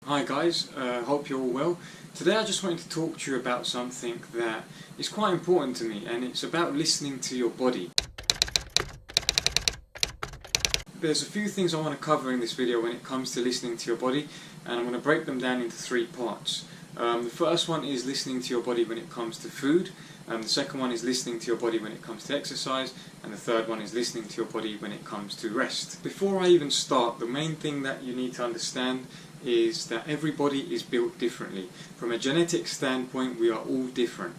Hi guys, hope you're all well. Today I just wanted to talk to you about something that is quite important to me, and it's about listening to your body. There's a few things I want to cover in this video when it comes to listening to your body, and I'm going to break them down into three parts. The first one is listening to your body when it comes to food, the second one is listening to your body when it comes to exercise, and the third one is listening to your body when it comes to rest. Before I even start, the main thing that you need to understand is that everybody is built differently. From a genetic standpoint, we are all different,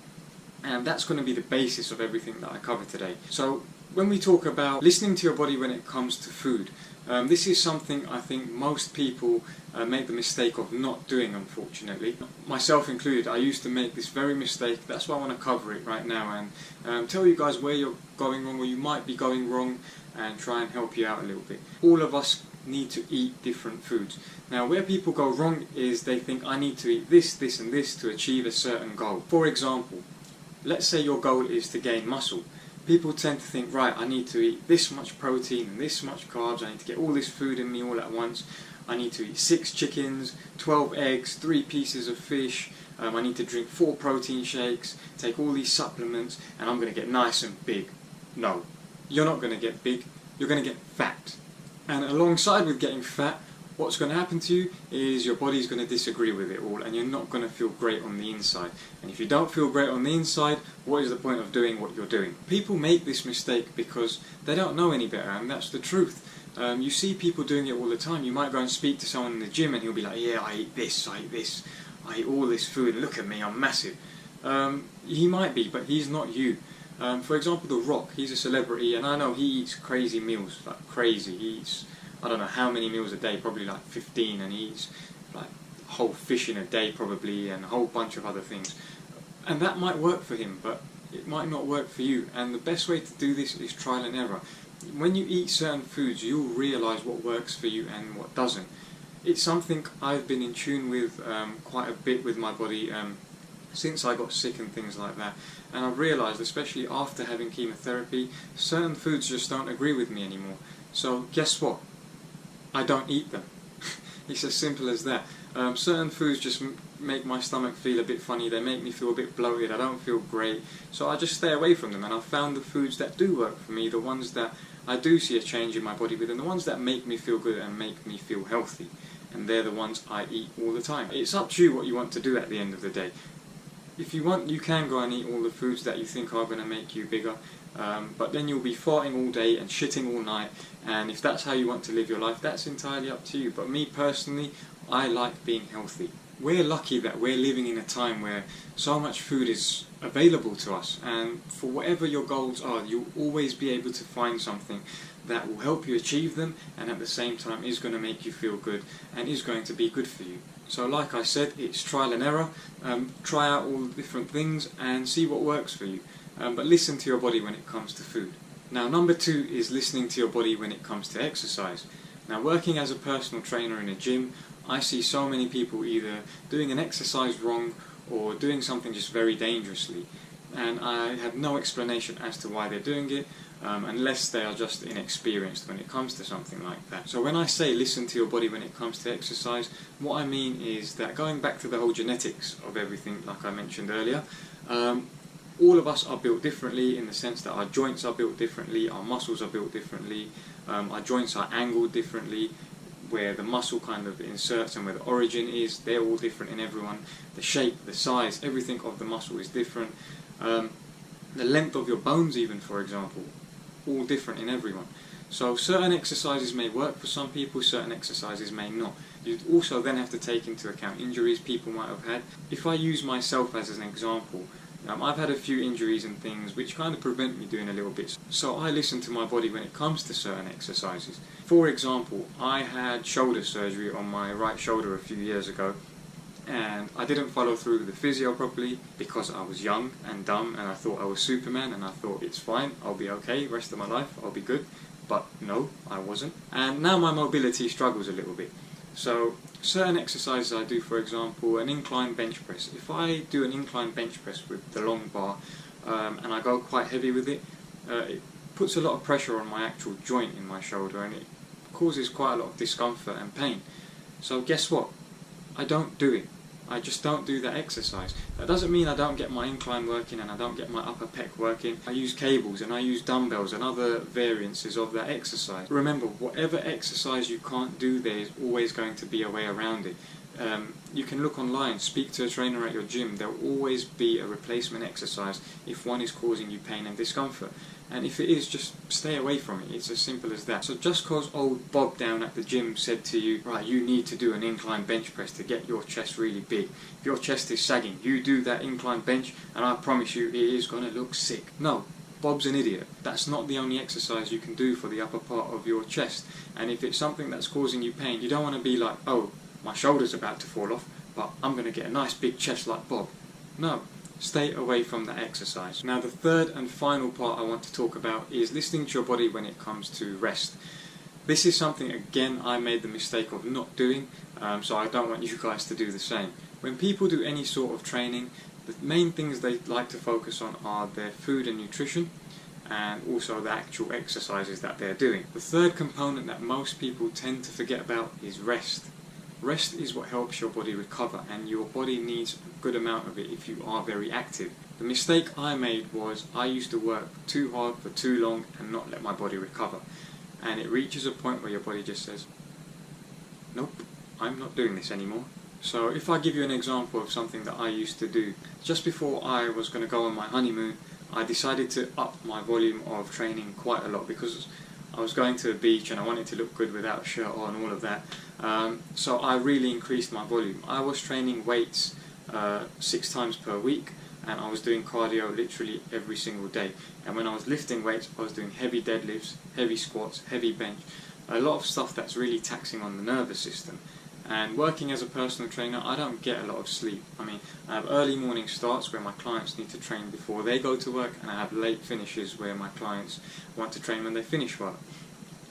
and that's going to be the basis of everything that I cover today. So when we talk about listening to your body when it comes to food, this is something I think most people make the mistake of not doing, unfortunately. Myself included, I used to make this very mistake. That's why I want to cover it right now and tell you guys where you're going wrong, or you might be going wrong, and try and help you out a little bit. All of us need to eat different foods. Now, where people go wrong is they think I need to eat this, this and this to achieve a certain goal. For example, let's say your goal is to gain muscle. People tend to think, right, I need to eat this much protein and this much carbs, I need to get all this food in me all at once, I need to eat 6 chickens, 12 eggs, 3 pieces of fish, I need to drink 4 protein shakes, take all these supplements, and I'm going to get nice and big. No, you're not going to get big, you're going to get fat. And alongside with getting fat, what's going to happen to you is your body's going to disagree with it all, and you're not going to feel great on the inside. And if you don't feel great on the inside, what is the point of doing what you're doing? People make this mistake because they don't know any better, and that's the truth. You see people doing it all the time. You might go and speak to someone in the gym and he'll be like, yeah, I eat this, I eat this, I eat all this food, look at me, I'm massive. He might be, but he's not you. For example, The Rock, he's a celebrity, and I know he eats crazy meals, like crazy. He eats, I don't know how many meals a day, probably like 15, and he eats like a whole fish in a day probably, and a whole bunch of other things. And that might work for him, but it might not work for you. And the best way to do this is trial and error. When you eat certain foods, you'll realise what works for you and what doesn't. It's something I've been in tune with quite a bit with my body since I got sick and things like that, and I've realised, especially after having chemotherapy, certain foods just don't agree with me anymore. So guess what? I don't eat them. It's as simple as that. Certain foods just make my stomach feel a bit funny, they make me feel a bit bloated, I don't feel great, so I just stay away from them, and I've found the foods that do work for me, the ones that I do see a change in my body with, and the ones that make me feel good and make me feel healthy, and they're the ones I eat all the time. It's up to you what you want to do at the end of the day. If you want, you can go and eat all the foods that you think are going to make you bigger, but then you'll be farting all day and shitting all night, and if that's how you want to live your life, that's entirely up to you. But me personally, I like being healthy. We're lucky that we're living in a time where so much food is available to us, and for whatever your goals are, you'll always be able to find something that will help you achieve them, and at the same time is going to make you feel good and is going to be good for you. So like I said, it's trial and error. Try out all the different things and see what works for you. But listen to your body when it comes to food. Now, number 2 is listening to your body when it comes to exercise. Now, working as a personal trainer in a gym, I see so many people either doing an exercise wrong or doing something just very dangerously. And I have no explanation as to why they're doing it, unless they are just inexperienced when it comes to something like that. So when I say listen to your body when it comes to exercise, what I mean is that, going back to the whole genetics of everything, like I mentioned earlier, all of us are built differently, in the sense that our joints are built differently, our muscles are built differently, our joints are angled differently, where the muscle kind of inserts and where the origin is, they're all different in everyone. The shape, the size, everything of the muscle is different. The length of your bones even, for example, all different in everyone. So certain exercises may work for some people, certain exercises may not. You also then have to take into account injuries people might have had. If I use myself as an example, I've had a few injuries and things which kind of prevent me doing a little bit. So I listen to my body when it comes to certain exercises. For example, I had shoulder surgery on my right shoulder a few years ago, and I didn't follow through with the physio properly because I was young and dumb, and I thought I was Superman, and I thought it's fine, I'll be okay, rest of my life, I'll be good. But no, I wasn't. And now my mobility struggles a little bit. So certain exercises I do, for example, an incline bench press. If I do an incline bench press with the long bar and I go quite heavy with it, it puts a lot of pressure on my actual joint in my shoulder, and it causes quite a lot of discomfort and pain. So guess what? I don't do it. I just don't do that exercise. That doesn't mean I don't get my incline working and I don't get my upper pec working. I use cables and I use dumbbells and other variances of that exercise. Remember, whatever exercise you can't do, there is always going to be a way around it. You can look online, speak to a trainer at your gym. There will always be a replacement exercise if one is causing you pain and discomfort. And if it is, just stay away from it. It's as simple as that. So just because old Bob down at the gym said to you, right, you need to do an incline bench press to get your chest really big. If your chest is sagging, you do that incline bench and I promise you it is going to look sick. No, Bob's an idiot. That's not the only exercise you can do for the upper part of your chest. And if it's something that's causing you pain, you don't want to be like, oh, my shoulder's about to fall off, but I'm going to get a nice big chest like Bob. No. Stay away from that exercise. Now the third and final part I want to talk about is listening to your body when it comes to rest. This is something, again, I made the mistake of not doing, so I don't want you guys to do the same. When people do any sort of training, the main things they like to focus on are their food and nutrition, and also the actual exercises that they're doing. The third component that most people tend to forget about is rest. Rest is what helps your body recover, and your body needs a good amount of it if you are very active. The mistake I made was I used to work too hard for too long and not let my body recover. And it reaches a point where your body just says, nope, I'm not doing this anymore. So if I give you an example of something that I used to do, just before I was going to go on my honeymoon, I decided to up my volume of training quite a lot because I was going to the beach and I wanted to look good without a shirt on, all of that. So I really increased my volume. I was training weights 6 times per week, and I was doing cardio literally every single day. And when I was lifting weights, I was doing heavy deadlifts, heavy squats, heavy bench, a lot of stuff that's really taxing on the nervous system. And working as a personal trainer, I don't get a lot of sleep. I mean, I have early morning starts where my clients need to train before they go to work, and I have late finishes where my clients want to train when they finish work.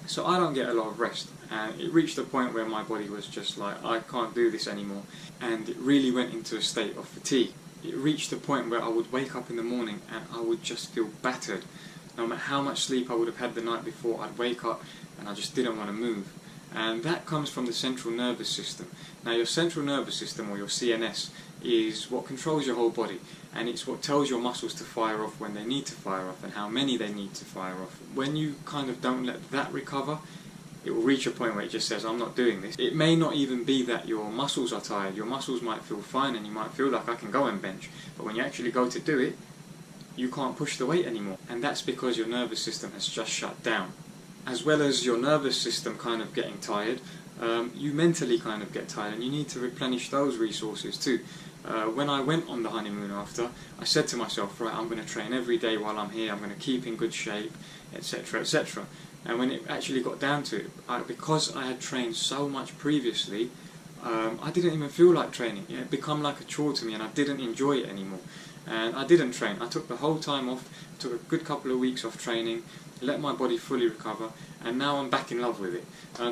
So I don't get a lot of rest, and it reached a point where my body was just like, I can't do this anymore, and it really went into a state of fatigue. It reached a point where I would wake up in the morning and I would just feel battered. No matter how much sleep I would have had the night before, I'd wake up and I just didn't want to move. And that comes from the central nervous system. Now your central nervous system, or your CNS, is what controls your whole body, and it's what tells your muscles to fire off when they need to fire off and how many they need to fire off. When you kind of don't let that recover, it will reach a point where it just says, I'm not doing this. It may not even be that your muscles are tired. Your muscles might feel fine and you might feel like I can go and bench, but when you actually go to do it, you can't push the weight anymore, and that's because your nervous system has just shut down. As well as your nervous system kind of getting tired, you mentally kind of get tired, and you need to replenish those resources too. When I went on the honeymoon after, I said to myself, right, I'm going to train every day while I'm here, I'm going to keep in good shape, etc, etc. And when it actually got down to it, because I had trained so much previously, I didn't even feel like training. It had become like a chore to me and I didn't enjoy it anymore. And I didn't train. I took the whole time off, took a good couple of weeks off training, let my body fully recover, and now I'm back in love with it.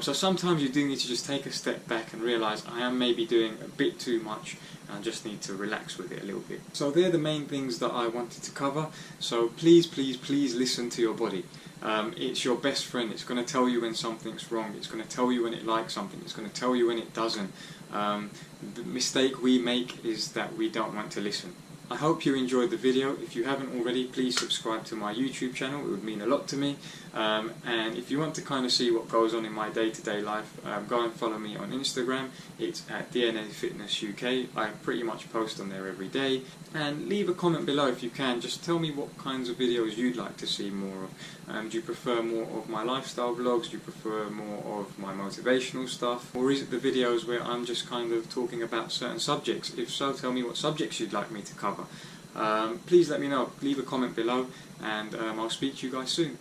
So sometimes you do need to just take a step back and realise I am maybe doing a bit too much, and I just need to relax with it a little bit. So they're the main things that I wanted to cover. So please, please, please listen to your body. It's your best friend. It's going to tell you when something's wrong. It's going to tell you when it likes something. It's going to tell you when it doesn't. The mistake we make is that we don't want to listen. I hope you enjoyed the video. If you haven't already, please subscribe to my YouTube channel. It would mean a lot to me. And if you want to kind of see what goes on in my day-to-day life, go and follow me on Instagram. It's at DNAFitnessUK. I pretty much post on there every day. And leave a comment below if you can. Just tell me what kinds of videos you'd like to see more of. Do you prefer more of my lifestyle vlogs? Do you prefer more of my motivational stuff? Or is it the videos where I'm just kind of talking about certain subjects? If so, tell me what subjects you'd like me to cover. Please let me know. Leave a comment below, and I'll speak to you guys soon.